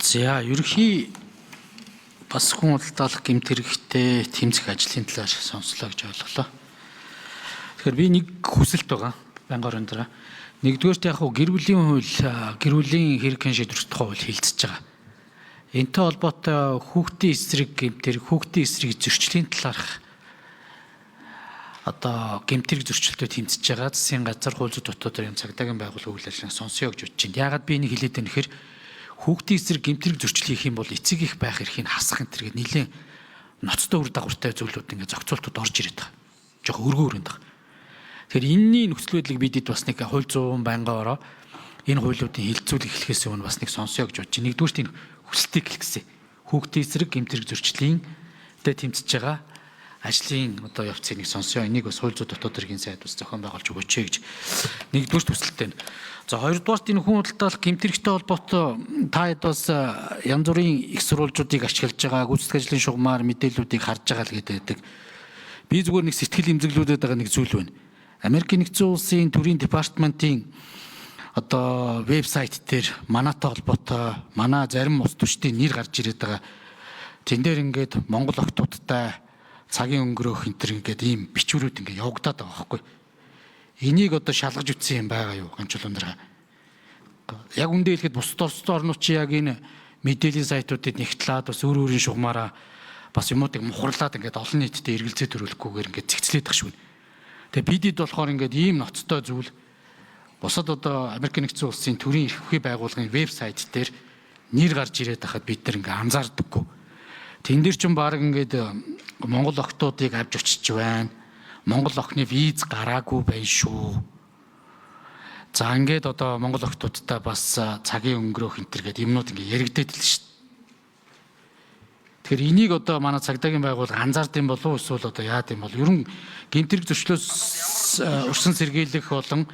За ерөнхий бас хүн удалдаалах гэмт хэрэгтэй тэмцэх ажлын талаар сонслоо гэж ойлголоо. Тэгэхээр би нэг хүсэлт байгаа байнгын орон дараа. Нэгдүгээрт яг гэр бүлийн хууль, гэр бүлийн хэрэг шийдвэрлэх тухай хууль хилцэж байгаа. Энтэй холбоотой хүүхдийн эсрэг гэмт хэрэг, хүүхдийн эсрэг зөрчлийн талаарх одоо гэмт хэрэг зөрчилдөд тэмцэж байгаа засгийн газар, хууль зүйн дотоодын цагдаагийн байгууллага үйл ажиллагааг сонсё гэж бодож байна. Яагаад би энийг хэлээд байна гэхээр хүүхдийн эсрэг гэмт хэрэг зөрчил хийх юм бол эцэг их байх эрхийг хасах энэ төргээд нэлээд ноцтой үр дагавартай зүйлүүд ингээд зохицуултууд орж ирээд байгаа. Жохо өргөө өрөнд байгаа. Тэгэхээр энэний нөхцөл байдлыг бидэд бас нэг хууль зүйн байнгын ороо энэ хуулиудын хилцүүлэг эхлэхээс өмнө бас нэг сонсё гэж бодож байна. Нэгдүгürt энэ хүсэлтийг хэлсэн. Хүүхдийн эсрэг гэмт хэрэг зөрчлийн дэ тэмцэж байгаа ажлын одоо явцыг нэг сонсё. Энийг бас хууль зүйн дотоод хэргийн сайд бас зохион байгуулж өгөөч гэж нэгдүгürt хүсэлттэй. За хоёрдугаарт энэ хүн удалдаалах гэмт хэрэгтэй холбоотой та хэд бас янз бүрийн их сурвалжуудыг ашиглаж байгаа, гүйцэтгэх ажлын шугамар мэдээллүүдийг харж байгаа л гэдэг. Би зүгээр нэг сэтгэл эмзэглүүлээд байгаа нэг зүйл байна. Америкийн нэгдсэн улсын төрийн департаментийн одоо вебсайт дээр манайтай холбоотой манай зарим улс төчдийн нэр гарч ирээд байгаа. Тэн дээр ингээд Монгол охтуудтай цагийн өнгөрөөх энэ төр ингээд ийм бичвэрүүд ингээд явагдаад байгаа байхгүй. Энийг одоо шалгаж үтсэн юм байгаа юу ганчлуунараа. Яг үндэ хэлэхэд бусад орнууд чи яг энэ мэдээллийн сайтуудад нэгтлээд бас өөр өөрийн шугамаараа бас юмуудыг мухарлаад ингээд олон нийтэд эргэлзээ төрүүлэхгүйгээр ингээд зэгцлээд тах шүүн. Тэгээ бидэд болохоор ингээд ийм ноцтой зүйл бусад одоо Америк нэгдсэн улсын төрийн эрхлэх байгууллагын вебсайт дээр нэр гарч ирээд байхад бид нар ингээд анзаардаггүй. Тэн дээр ч баг ингээд Монгол охтуудыг авч очиж байна. Монгол охины виз гараагүй байна шүү. За ингээд одоо Монгол охтуудтай бас цагийн өнгөрөөх энэ төр гэдэг юмнууд ингээд яригдээд л шүү. Тэгэхээр энийг одоо манай цагдаагийн байгууллага анзаард юм болов уу эсвэл одоо яад юм бол ер нь гэмт хэрэг зөрчлөөс урьдчилан сэргийлэх болон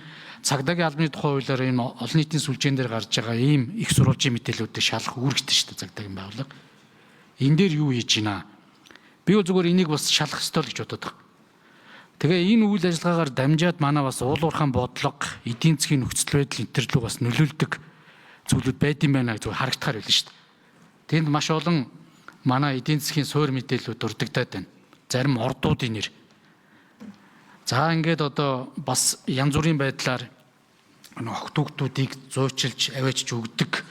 цагдаагийн албаны тухай хуулиар энэ олон нийтийн сүлжээн дээр гарч байгаа ийм их сурвалжийн мэдээллүүдийг шалгах үүрэгтэй шүү дээ цагдаагийн байгууллага. Энэ дээр юу хийж байна? Би зүгээр энийг бас шалгах ёстой л гэж бодоод байна. Тэгээ энэ үйл ажиллагаагаар дамжаад манай бас уулуурхаан бодлого, эдийн засгийн нөхцөл байдал энэ төрлөө бас нөлөөлдөг зүйлүүд байд юм байна гэж харагдахаар байлаа шүү дээ. Тэнд маш олон манай эдийн засгийн суур мэдээллүүд дурддагдаад байна. Зарим ордуудын нэр. За ингээд одоо бас янз бүрийн байдлаар охт хүүхдүүдийг зуучилж, аваачж өгдөг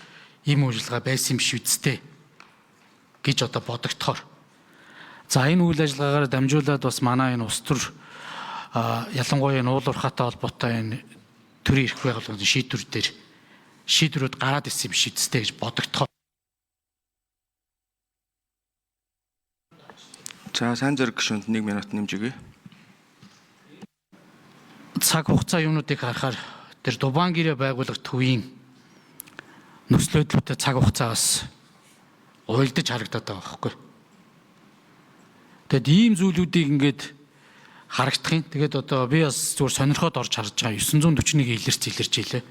ийм үйлчилгээ байсан юм шиг үсттэй гэж одоо бодогдохоор. За энэ үйл ажиллагаагаар дамжуулаад бас манай энэ улс төр ялангуяа энэ уулуурхаатай холбоотой энэ төрийн эрх байгууллагын шийдвэрүүд гараад ирсэн юм шиг үстэй гэж бодогдохоор. За сайн зэрэг гишүүнд 1 минут нэмж өгье. Цаг хугацаа юмнуудыг харахаар тэр Дубан гэрээ байгуулах төвийн нөхцөл байдлуудтай цаг хугацаагаас уйлдаж харагдаад байгаа байхгүй. Тэгэд ийм зүйлүүдийг ингээд харагдахын. Тэгээд одоо би бас зүгээр сонирхоод орж харж байгаа 941 илэрч илээ.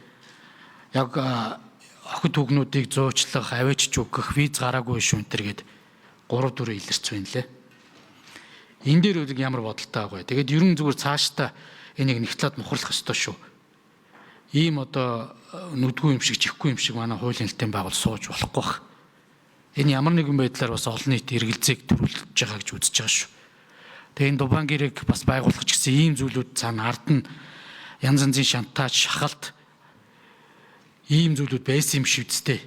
Яг охид хүүгнүүдийг зуучлах, аваачж өгөх, виз гараагүй шүү энэ төр гээд 3-4 илэрч байна лээ. Энэ дээр үгүй ямар бодолтой байгаа вэ? Тэгээд ер нь зүгээр цаашдаа энийг нэгтлээд мухарлах ёстой шүү. Ийм одоо нүдгүй юм шиг, чихгүй юм шиг манай хуулийн хэлтийн байгуул сууж болохгүй бах. Энэ ямар нэгэн байдлаар бас олон нийт эргэлзээг төрүүлж байгаа гэж үзэж байгаа шүү. Тэгээ энэ Дубан гэрээг бас байгуулах ч гэсэн ийм зүйлүүд цаана ард нь янз янзын шантаж, шахалт ийм зүйлүүд байсан юм шиг үстэй.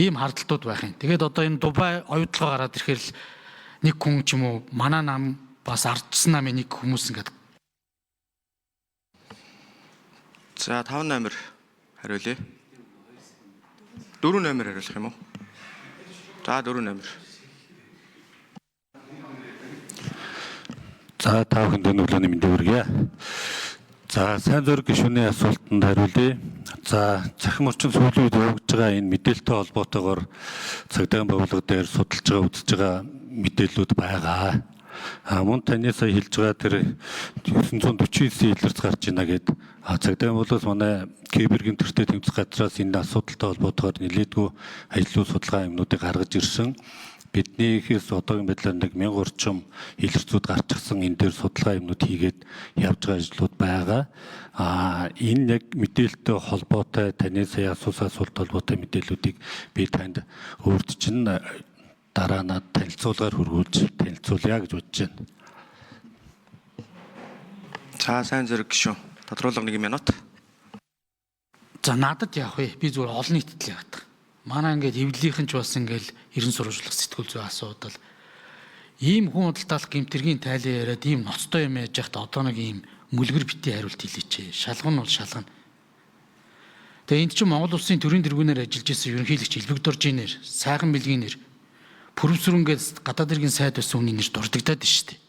Ийм хардталтууд байх юм. Тэгээд одоо энэ Дубай оюутлага гараад ирэхээр л нэг хүн ч юм уу манай нам бас ардчсан намын нэг хүмүүс ингээд. За 5 номер хариулъя. 4 номер хариулах юм уу? За 4 номер. За та бүхэнд өглөөний мэндийг хүргье. За сайн зориг гишүүний асуултанд хариулъя. За цахим орчин сүүлийн үед явагдаж байгаа энэ мэдээлэлтэй холбоотойгоор цагдаагийн байгууллага дээр судалж байгаа, үзэж байгаа мэдээллүүд байгаа. Мөн таны сая хэлж байгаа тэр 949 илэрч гарч ийна гэд цагдаагийн байгууллагаас манай кибергийн төртэй тэмцэх газраас энэ асуудалтай холбоотойгоор нэлээдгүй ажлын судалгаа юмнуудыг гаргаж ирсэн. биднийхээс одоогийн байдлаар нэг 1000 орчим илэрцүүд гарчихсан энэ дээр судалгаа юмнууд хийгээд явж байгаа ажлууд байгаа. Энэ яг мэдээлэлтэй холбоотой таны сая асуулт холбоотой мэдээллүүдийг би танд өөрчлөн дараа нь танилцуулгаар хөргүүлж танилцуулъя гэж бодож байна. За сайн зэрэг гишүүн. Тодруулга 1 минут. За надад яах вэ? Би зүгээр олон нийтэд л яадаг. Манай ингээд эвлэлийнхэн ч бас ингээд ерэн сурвалжлах сэтгүүл зүй асуудал. Ийм хүн худалдаалах гэмтэргийн тайлан яриад ийм ноцтой юм яаж яхад одоо нэг ийм мүлгэр битгий хариулт хэлээч. Шалган нь бол шалгана. Тэгээ энд чинь Монгол улсын төрийн тэргүүнээр ажиллаж исэн ерөнхийлөгч Илбэг Доржинер, Сайхан Билгийнэр, Пүрэвсүрэнгээс гадаад иргэн сайд байсан хүний нэр дурддагдаад байна шүү дээ.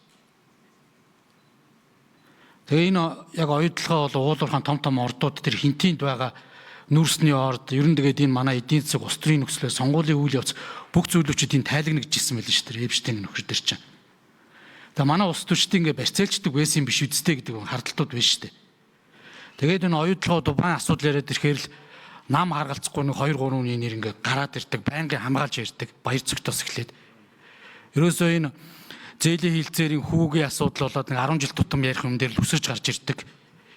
Тэгээ энэ яг оюутлага бол уулуурхан том ордууд тэр хинтинд байгаа нүүрсний орд ер нь тэгээд энэ манай эдийн засаг улс төрийн нөхцөлөөр сонгуулийн үйл явц бүх зүйлүүчүүд энэ тайлагнаж ирсэн байл шүү дээ. Эпштейн нөхөр төр чинь. Тэгээ манай улс төрчдийн ингээ барьцаалчдаг байсан биш үсттэй гэдэг хардталтууд байна шүү дээ. Тэгээд энэ оюутлагууд баан асуудал яриад ирэхээр л нам харгалцахгүй нэг 2 3 үний нэр ингээ гараад ирдэг, байнгын хамгаалж ярьдаг, баяр цогтоос эхлээд. Ерөөсөө энэ зээлийн хилцээрийн хүүгийн асуудал болоод нэг 10 жил тутам ярих юм дээр л өсөж гарч ирдэг.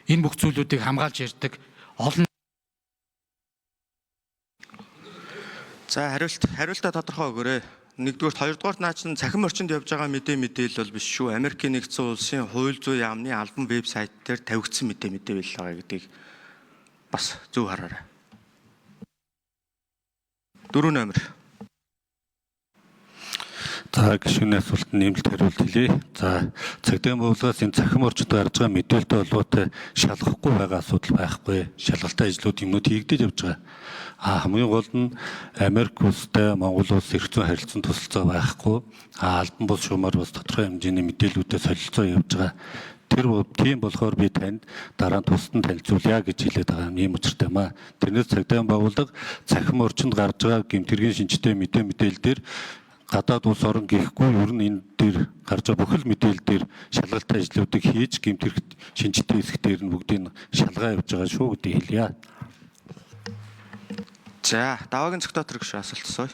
Энэ бүх зүйлүүдийг хамгаалж ярьдаг. Олон За хариултаа тодорхой өгөөрэй. Нэгдүгээр, хоёрдугаар наа чинь цахим орчинд явж байгаа мэдээлэл бол биш шүү. Америкийн нэгдсэн улсын хууль зүйн яамны албан вебсайт дээр тавигдсан мэдээ байлаа гэдгийг бас зөв хараарай. 4 номер. За гишүүний асуултанд нэмэлт хариулт хэлье. За цагдаагийн байгууллагаас энэ цахим орчинд гарч байгаа мэдээлэлтэй холбоотой шалгахгүй байгаа асуудал байхгүй. Шалгалтай ажлууд юмнууд хийгдэж явж байгаа. Хамгийн гол нь Америк улстай Монгол улс эрх зүйн харилцан тусалцаа байхгүй. Албан бус шуумаар бас тодорхой хэмжээний мэдээллүүдэд солилцоо явж байгаа. Тийм болохоор би танд дараа нь тусдан танилцуулъя гэж хэлээд байгаа юм учиртай юм аа. Тэрнээс цагдаагийн байгууллага цахим орчинд гарч байгаа гэмтэргийн шинжтэй мэдээлэл дээр гадаад улс орон гэхгүй ер нь энэ дээр гарч байгаа бүхэл мэдээлэл дээр шалгалтай ажлуудыг хийж гэмтэрх шинжтэй хэсэг дээр нь бүгдийг шалгаа явж байгаа шүү гэдгийг хэлье. За даваагийн цогтой төрөх асуулт асууя.